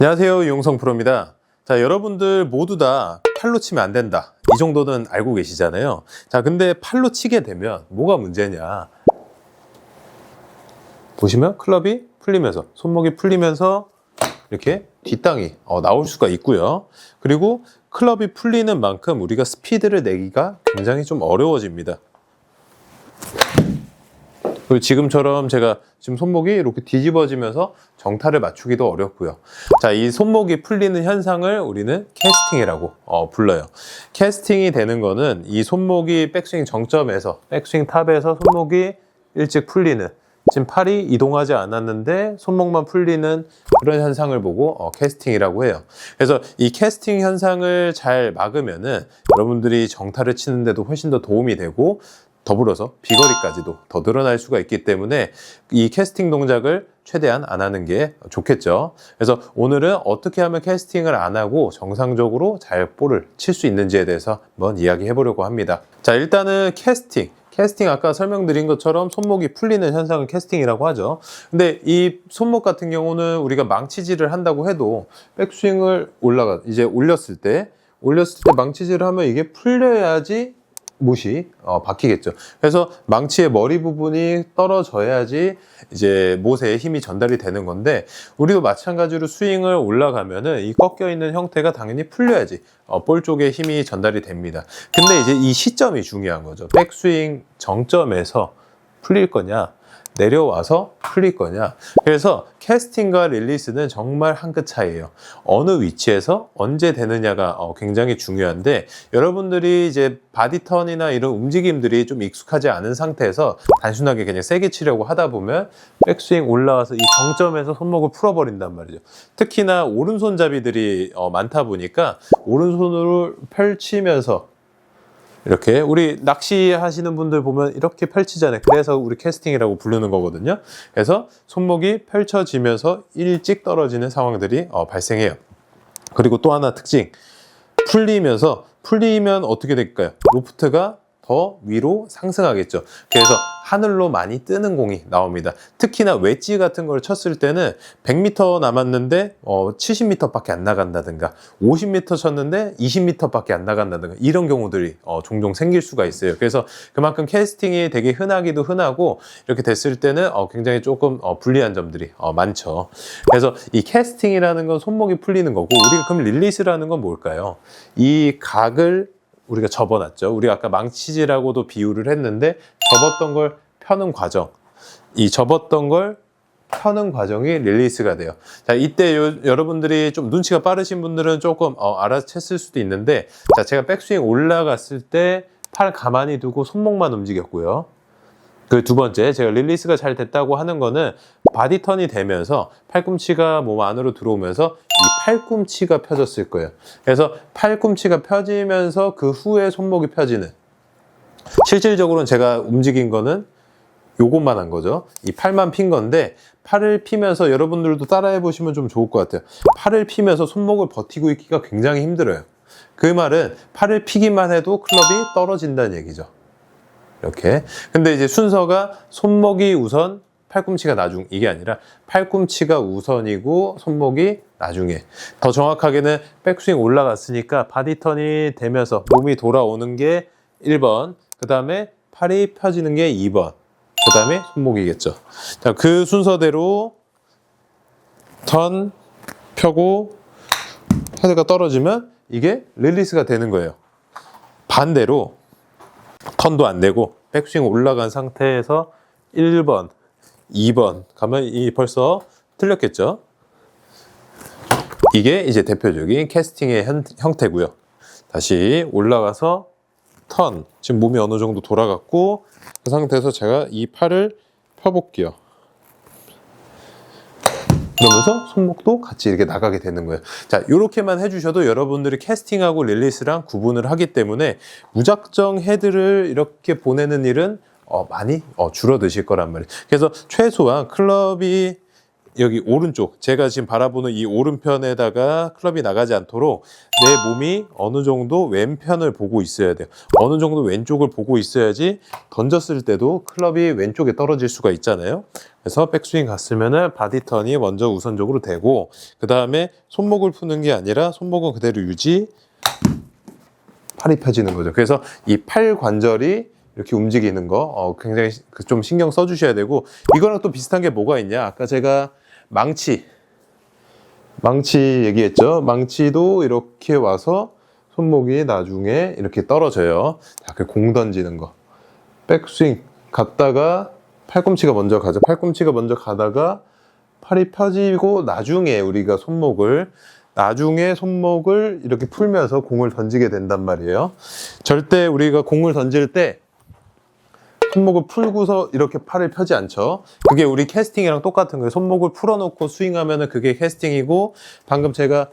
안녕하세요, 유용성 프로입니다. 자, 여러분들 모두 다 팔로 치면 안 된다, 이 정도는 알고 계시잖아요. 자, 근데 팔로 치게 되면 뭐가 문제냐, 보시면 클럽이 풀리면서, 손목이 풀리면서 이렇게 뒷땅이 나올 수가 있고요. 그리고 클럽이 풀리는 만큼 우리가 스피드를 내기가 굉장히 좀 어려워집니다. 그리고 지금처럼 제가 지금 손목이 이렇게 뒤집어지면서 정타를 맞추기도 어렵고요. 자, 이 손목이 풀리는 현상을 우리는 캐스팅이라고 불러요. 캐스팅이 되는 거는 이 손목이 백스윙 정점에서, 백스윙 탑에서 손목이 일찍 풀리는, 지금 팔이 이동하지 않았는데 손목만 풀리는 그런 현상을 보고 캐스팅이라고 해요. 그래서 이 캐스팅 현상을 잘 막으면은 여러분들이 정타를 치는데도 훨씬 더 도움이 되고, 더불어서 비거리까지도 더 늘어날 수가 있기 때문에 이 캐스팅 동작을 최대한 안 하는 게 좋겠죠. 그래서 오늘은 어떻게 하면 캐스팅을 안 하고 정상적으로 잘 볼을 칠 수 있는지에 대해서 한번 이야기해 보려고 합니다. 자, 일단은 캐스팅 아까 설명드린 것처럼 손목이 풀리는 현상을 캐스팅이라고 하죠. 근데 이 손목 같은 경우는 우리가 망치질을 한다고 해도 백스윙을 이제 올렸을 때 망치질을 하면 이게 풀려야지 못이 박히겠죠. 그래서 망치의 머리 부분이 떨어져야지 이제 못에 힘이 전달이 되는 건데, 우리도 마찬가지로 스윙을 올라가면은 이 꺾여 있는 형태가 당연히 풀려야지 볼 쪽에 힘이 전달이 됩니다. 근데 이제 이 시점이 중요한 거죠. 백스윙 정점에서 풀릴 거냐, 내려와서 풀릴 거냐. 그래서 캐스팅과 릴리스는 정말 한 끗 차이예요. 어느 위치에서 언제 되느냐가 굉장히 중요한데, 여러분들이 이제 바디턴이나 이런 움직임들이 좀 익숙하지 않은 상태에서 단순하게 그냥 세게 치려고 하다 보면 백스윙 올라와서 이 정점에서 손목을 풀어버린단 말이죠. 특히나 오른손잡이들이 많다 보니까 오른손으로 펼치면서, 이렇게 우리 낚시 하시는 분들 보면 이렇게 펼치잖아요. 그래서 우리 캐스팅이라고 부르는 거거든요. 그래서 손목이 펼쳐지면서 일찍 떨어지는 상황들이 발생해요. 그리고 또 하나 특징, 풀리면 어떻게 될까요? 로프트가 더 위로 상승하겠죠. 그래서 하늘로 많이 뜨는 공이 나옵니다. 특히나 웨지 같은 걸 쳤을 때는 100m 남았는데 70m 밖에 안 나간다든가, 50m 쳤는데 20m 밖에 안 나간다든가, 이런 경우들이 종종 생길 수가 있어요. 그래서 그만큼 캐스팅이 되게 흔하기도 흔하고, 이렇게 됐을 때는 굉장히 조금 불리한 점들이 많죠. 그래서 이 캐스팅이라는 건 손목이 풀리는 거고, 우리가 그럼 릴리스라는 건 뭘까요? 이 각을 우리가 접어놨죠. 우리가 아까 망치질하고도 비유를 했는데, 접었던 걸 펴는 과정, 이 접었던 걸 펴는 과정이 릴리스가 돼요. 자, 이때 여러분들이 좀 눈치가 빠르신 분들은 조금 알아챘을 수도 있는데, 자, 제가 백스윙 올라갔을 때 팔 가만히 두고 손목만 움직였고요. 그 두 번째, 제가 릴리스가 잘 됐다고 하는 거는 바디턴이 되면서 팔꿈치가 몸 안으로 들어오면서 이 팔꿈치가 펴졌을 거예요. 그래서 팔꿈치가 펴지면서 그 후에 손목이 펴지는, 실질적으로는 제가 움직인 거는 요것만 한 거죠. 이 팔만 핀 건데, 팔을 피면서 여러분들도 따라해 보시면 좀 좋을 것 같아요. 팔을 피면서 손목을 버티고 있기가 굉장히 힘들어요. 그 말은 팔을 피기만 해도 클럽이 떨어진다는 얘기죠. 이렇게. 근데 이제 순서가 손목이 우선, 팔꿈치가 나중, 이게 아니라 팔꿈치가 우선이고 손목이 나중에. 더 정확하게는 백스윙 올라갔으니까 바디턴이 되면서 몸이 돌아오는 게 1번, 그 다음에 팔이 펴지는 게 2번, 그 다음에 손목이겠죠. 자, 그 순서대로 턴, 펴고 헤드가 떨어지면 이게 릴리스가 되는 거예요. 반대로 턴도 안 되고 백스윙 올라간 상태에서 1번, 2번 가면 벌써 틀렸겠죠? 이게 이제 대표적인 캐스팅의 형태고요. 다시 올라가서 턴, 지금 몸이 어느 정도 돌아갔고, 그 상태에서 제가 이 팔을 펴볼게요. 그러면서 손목도 같이 이렇게 나가게 되는 거예요. 자, 이렇게만 해주셔도 여러분들이 캐스팅하고 릴리스랑 구분을 하기 때문에 무작정 헤드를 이렇게 보내는 일은 많이 줄어드실 거란 말이에요. 그래서 최소한 클럽이 여기 오른쪽, 제가 지금 바라보는 이 오른편에다가 클럽이 나가지 않도록 내 몸이 어느 정도 왼편을 보고 있어야 돼요. 어느 정도 왼쪽을 보고 있어야지 던졌을 때도 클럽이 왼쪽에 떨어질 수가 있잖아요. 그래서 백스윙 갔으면은 바디 턴이 먼저 우선적으로 되고, 그 다음에 손목을 푸는 게 아니라 손목은 그대로 유지, 팔이 펴지는 거죠. 그래서 이 팔 관절이 이렇게 움직이는 거 굉장히 좀 신경 써주셔야 되고, 이거랑 또 비슷한 게 뭐가 있냐, 아까 제가 망치 얘기했죠. 망치도 이렇게 와서 손목이 나중에 이렇게 떨어져요. 자, 그 공 던지는 거, 백스윙 갔다가 팔꿈치가 먼저 가죠. 팔꿈치가 먼저 가다가 팔이 펴지고 나중에 우리가 손목을 이렇게 풀면서 공을 던지게 된단 말이에요. 절대 우리가 공을 던질 때 손목을 풀고서 이렇게 팔을 펴지 않죠. 그게 우리 캐스팅이랑 똑같은 거예요. 손목을 풀어놓고 스윙하면은 그게 캐스팅이고, 방금 제가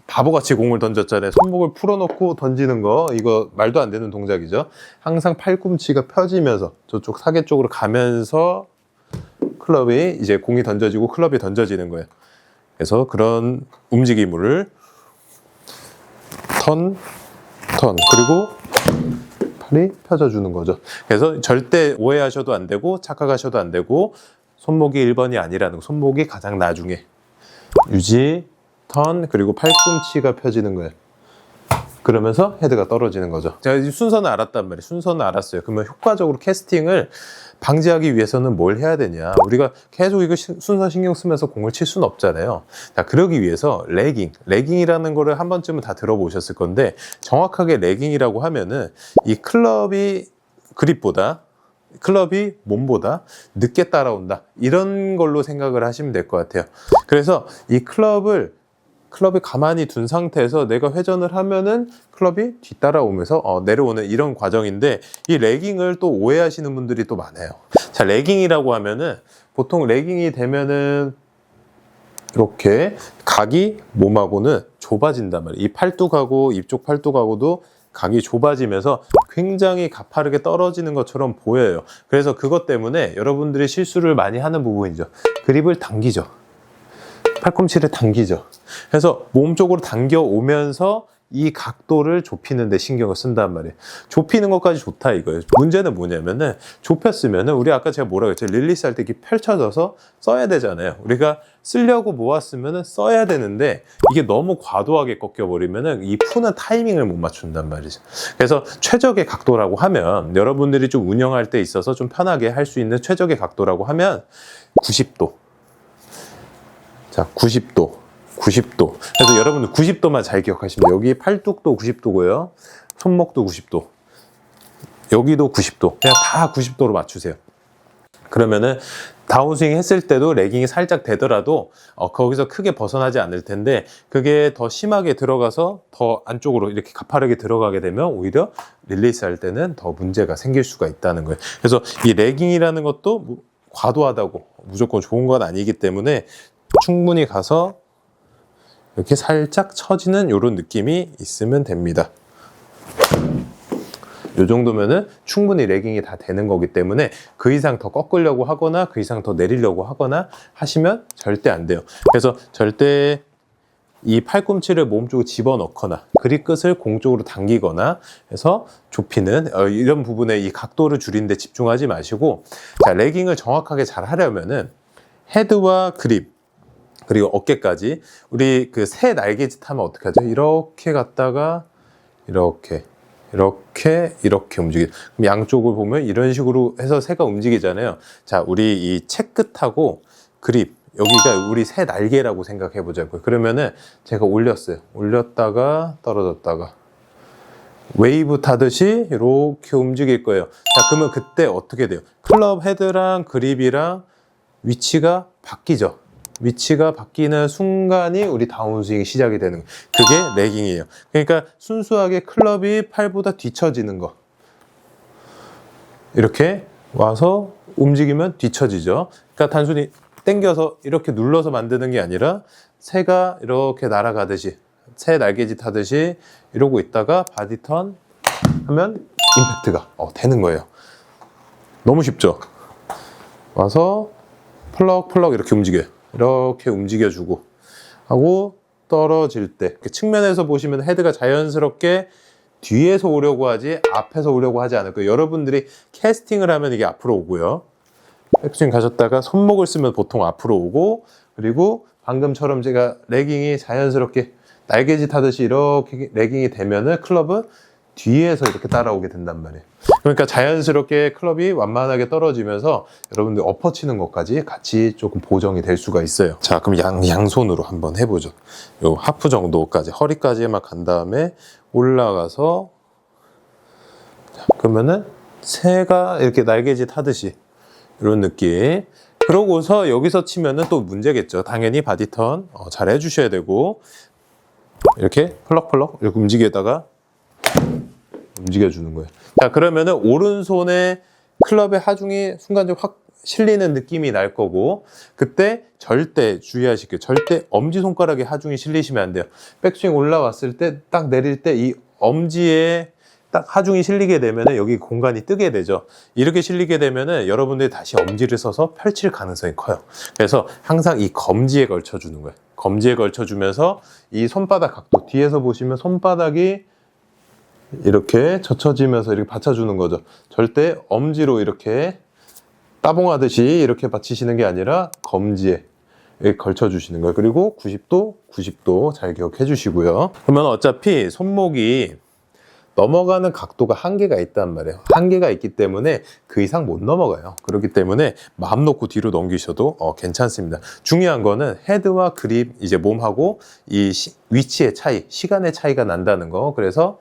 바보같이 공을 던졌잖아요. 손목을 풀어놓고 던지는 거, 이거 말도 안 되는 동작이죠. 항상 팔꿈치가 펴지면서 저쪽 사계 쪽으로 가면서 클럽이 이제 공이 던져지고 클럽이 던져지는 거예요. 그래서 그런 움직임을 턴 그리고 팔이 펴져주는 거죠. 그래서 절대 오해하셔도 안 되고 착각하셔도 안 되고, 손목이 1번이 아니라는 거, 손목이 가장 나중에 유지, 턴, 그리고 팔꿈치가 펴지는 거예요. 그러면서 헤드가 떨어지는 거죠. 제가 이 순서는 알았단 말이에요. 순서는 알았어요. 그러면 효과적으로 캐스팅을 방지하기 위해서는 뭘 해야 되냐, 우리가 계속 이거 순서 신경 쓰면서 공을 칠 수는 없잖아요. 자, 그러기 위해서 레깅이라는 거를 한 번쯤은 다 들어보셨을 건데, 정확하게 레깅이라고 하면은 이 클럽이 몸보다 늦게 따라온다, 이런 걸로 생각을 하시면 될 것 같아요. 그래서 이 클럽을 가만히 둔 상태에서 내가 회전을 하면은 클럽이 뒤따라오면서 내려오는 이런 과정인데, 이 레깅을 또 오해하시는 분들이 또 많아요. 자, 레깅이라고 하면은 보통 레깅이 되면은 이렇게 각이 몸하고는 좁아진단 말이에요. 이 팔뚝하고 이쪽 팔뚝하고도 각이 좁아지면서 굉장히 가파르게 떨어지는 것처럼 보여요. 그래서 그것 때문에 여러분들이 실수를 많이 하는 부분이죠. 그립을 당기죠. 팔꿈치를 당기죠. 그래서 몸 쪽으로 당겨 오면서 이 각도를 좁히는 데 신경을 쓴단 말이에요. 좁히는 것까지 좋다 이거예요. 문제는 뭐냐면은, 좁혔으면은 우리 아까 제가 뭐라고 했죠? 릴리스 할 때 이렇게 펼쳐져서 써야 되잖아요. 우리가 쓰려고 모았으면은 써야 되는데, 이게 너무 과도하게 꺾여버리면은 이 푸는 타이밍을 못 맞춘단 말이죠. 그래서 최적의 각도라고 하면, 여러분들이 좀 운영할 때 있어서 좀 편하게 할 수 있는 최적의 각도라고 하면 90도. 자, 90도. 그래서 여러분들 90도만 잘 기억하시면 돼요. 여기 팔뚝도 90도고요. 손목도 90도. 여기도 90도. 그냥 다 90도로 맞추세요. 그러면은 다운스윙 했을 때도 레깅이 살짝 되더라도 거기서 크게 벗어나지 않을 텐데, 그게 더 심하게 들어가서 더 안쪽으로 이렇게 가파르게 들어가게 되면 오히려 릴리스 할 때는 더 문제가 생길 수가 있다는 거예요. 그래서 이 레깅이라는 것도 과도하다고 무조건 좋은 건 아니기 때문에 충분히 가서 이렇게 살짝 처지는 이런 느낌이 있으면 됩니다. 이 정도면은 충분히 레깅이 다 되는 거기 때문에 그 이상 더 꺾으려고 하거나 그 이상 더 내리려고 하거나 하시면 절대 안 돼요. 그래서 절대 이 팔꿈치를 몸 쪽으로 집어넣거나 그립 끝을 공 쪽으로 당기거나 해서 좁히는 이런 부분에 이 각도를 줄이는 데 집중하지 마시고, 자, 레깅을 정확하게 잘 하려면은 헤드와 그립 그리고 어깨까지, 우리 그 새 날개짓 하면 어떻게 하죠? 이렇게 갔다가 이렇게 움직여요. 그럼 양쪽을 보면 이런 식으로 해서 새가 움직이잖아요. 자, 우리 이 채끝하고 그립, 여기가 우리 새 날개라고 생각해 보자고요. 그러면은 제가 올렸다가 떨어졌다가 웨이브 타듯이 이렇게 움직일 거예요. 자, 그러면 그때 어떻게 돼요? 클럽 헤드랑 그립이랑 위치가 바뀌죠. 위치가 바뀌는 순간이 우리 다운스윙이 시작이 되는 거예요. 그게 레깅이에요. 그러니까 순수하게 클럽이 팔보다 뒤처지는 거, 이렇게 와서 움직이면 뒤처지죠. 그러니까 단순히 당겨서 이렇게 눌러서 만드는 게 아니라 새가 이렇게 날아가듯이, 새 날개짓 하듯이 이러고 있다가 바디턴 하면 임팩트가 되는 거예요. 너무 쉽죠? 와서 펄럭펄럭 이렇게 움직여요. 이렇게 움직여주고 하고 떨어질 때 측면에서 보시면 헤드가 자연스럽게 뒤에서 오려고 하지 앞에서 오려고 하지 않을 거예요. 여러분들이 캐스팅을 하면 이게 앞으로 오고요. 백스윙 가셨다가 손목을 쓰면 보통 앞으로 오고, 그리고 방금처럼 제가 레깅이 자연스럽게 날개짓 하듯이 이렇게 레깅이 되면은 클럽은 뒤에서 이렇게 따라오게 된단 말이에요. 그러니까 자연스럽게 클럽이 완만하게 떨어지면서 여러분들 엎어치는 것까지 같이 조금 보정이 될 수가 있어요. 자, 그럼 양손으로 한번 해보죠. 요 하프 정도까지, 허리까지만 간 다음에 올라가서, 자, 그러면은 새가 이렇게 날개짓 하듯이 이런 느낌. 그러고서 여기서 치면은 또 문제겠죠. 당연히 바디턴 잘 해주셔야 되고, 이렇게 펄럭펄럭 이렇게 움직여주는 거예요. 자, 그러면은 오른손에 클럽의 하중이 순간적으로 확 실리는 느낌이 날 거고, 그때 절대 주의하실게요. 절대 엄지손가락에 하중이 실리시면 안 돼요. 백스윙 올라왔을 때 딱 내릴 때 이 엄지에 딱 하중이 실리게 되면은 여기 공간이 뜨게 되죠. 이렇게 실리게 되면은 여러분들이 다시 엄지를 써서 펼칠 가능성이 커요. 그래서 항상 이 검지에 걸쳐주는 거예요. 검지에 걸쳐주면서 이 손바닥 각도, 뒤에서 보시면 손바닥이 이렇게 젖혀지면서 이렇게 받쳐주는 거죠. 절대 엄지로 이렇게 따봉하듯이 이렇게 받치시는 게 아니라 검지에 이렇게 걸쳐주시는 거예요. 그리고 90도 잘 기억해 주시고요. 그러면 어차피 손목이 넘어가는 각도가 한계가 있단 말이에요. 한계가 있기 때문에 그 이상 못 넘어가요. 그렇기 때문에 마음 놓고 뒤로 넘기셔도 괜찮습니다. 중요한 거는 헤드와 그립, 이제 몸하고 이 위치의 차이, 시간의 차이가 난다는 거. 그래서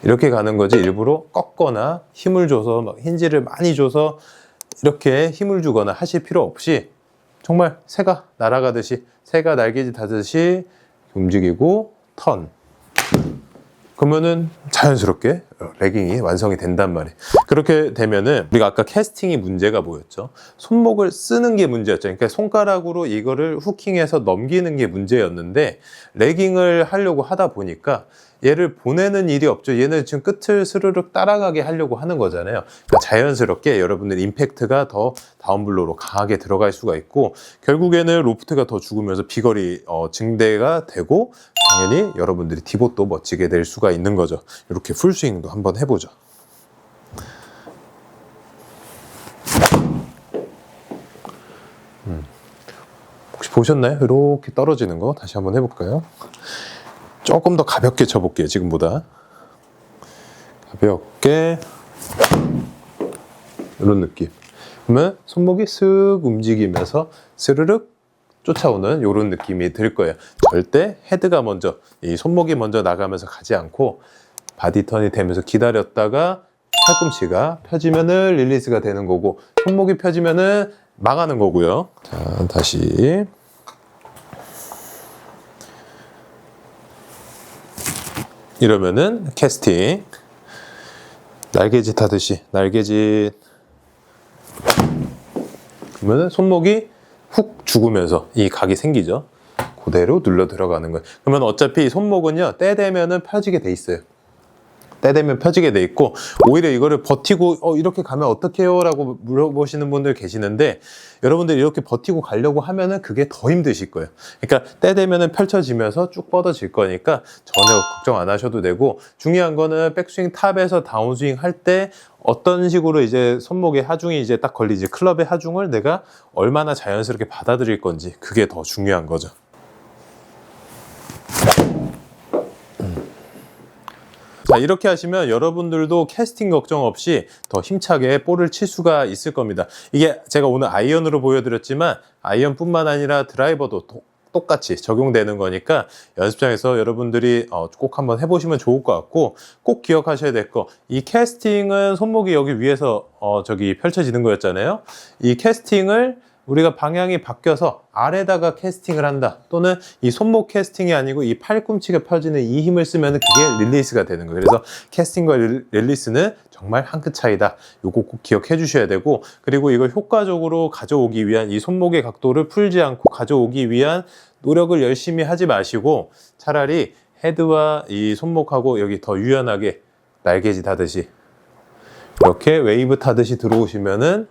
이렇게 가는 거지, 일부러 꺾거나 힘을 줘서 막 힌지를 많이 줘서 이렇게 힘을 주거나 하실 필요 없이 정말 새가 날아가듯이, 새가 날개짓 하듯이 움직이고 턴. 그러면은 자연스럽게 레깅이 완성이 된단 말이에요. 그렇게 되면은 우리가 아까 캐스팅이 문제가 뭐였죠? 손목을 쓰는 게 문제였죠. 그러니까 손가락으로 이거를 후킹해서 넘기는 게 문제였는데, 레깅을 하려고 하다 보니까 얘를 보내는 일이 없죠. 얘는 지금 끝을 스르륵 따라가게 하려고 하는 거잖아요. 그러니까 자연스럽게 여러분들 임팩트가 더 다운블로로 강하게 들어갈 수가 있고, 결국에는 로프트가 더 죽으면서 비거리 증대가 되고, 당연히 여러분들이 디봇도 멋지게 될 수가 있는 거죠. 이렇게 풀스윙도 한번 해보죠. 혹시 보셨나요? 이렇게 떨어지는 거 다시 한번 해볼까요? 조금 더 가볍게 쳐볼게요. 지금보다 가볍게, 이런 느낌. 그러면 손목이 쓱 움직이면서 스르륵 쫓아오는 이런 느낌이 들 거예요. 절대 헤드가 먼저, 이 손목이 먼저 나가면서 가지 않고 바디턴이 되면서 기다렸다가 팔꿈치가 펴지면은 릴리스가 되는 거고, 손목이 펴지면은 망하는 거고요. 자, 다시. 이러면은 캐스팅, 날개짓 하듯이 날개짓. 그러면은 손목이 훅 죽으면서 이 각이 생기죠. 그대로 눌러 들어가는 거예요. 그러면 어차피 손목은요, 때 되면은 펴지게 돼 있어요. 때 되면 펴지게 돼 있고, 오히려 이거를 버티고 이렇게 가면 어떡해요? 라고 물어보시는 분들 계시는데, 여러분들이 이렇게 버티고 가려고 하면은 그게 더 힘드실 거예요. 그러니까 때 되면은 펼쳐지면서 쭉 뻗어질 거니까 전혀 걱정 안 하셔도 되고, 중요한 거는 백스윙 탑에서 다운스윙 할 때 어떤 식으로 이제 손목에 하중이 이제 딱 걸리지, 클럽의 하중을 내가 얼마나 자연스럽게 받아들일 건지, 그게 더 중요한 거죠. 자, 이렇게 하시면 여러분들도 캐스팅 걱정 없이 더 힘차게 볼을 칠 수가 있을 겁니다. 이게 제가 오늘 아이언으로 보여드렸지만 아이언뿐만 아니라 드라이버도 똑같이 적용되는 거니까 연습장에서 여러분들이 꼭 한번 해보시면 좋을 것 같고, 꼭 기억하셔야 될 거, 이 캐스팅은 손목이 여기 위에서 펼쳐지는 거였잖아요. 이 캐스팅을 우리가 방향이 바뀌어서 아래다가 캐스팅을 한다, 또는 이 손목 캐스팅이 아니고 이 팔꿈치가 펴지는 이 힘을 쓰면 그게 릴리스가 되는 거예요. 그래서 캐스팅과 릴리스는 정말 한 끗 차이다. 요거 꼭 기억해 주셔야 되고, 그리고 이걸 효과적으로 가져오기 위한, 이 손목의 각도를 풀지 않고 가져오기 위한 노력을 열심히 하지 마시고, 차라리 헤드와 이 손목하고 여기 더 유연하게 날개짓 하듯이 이렇게 웨이브 타듯이 들어오시면은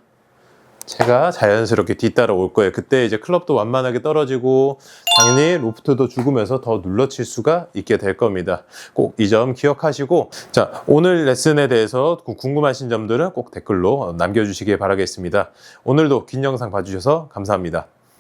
제가 자연스럽게 뒤따라 올 거예요. 그때 이제 클럽도 완만하게 떨어지고 당연히 로프트도 죽으면서 더 눌러칠 수가 있게 될 겁니다. 꼭 이 점 기억하시고, 자, 오늘 레슨에 대해서 궁금하신 점들은 꼭 댓글로 남겨주시길 바라겠습니다. 오늘도 긴 영상 봐주셔서 감사합니다.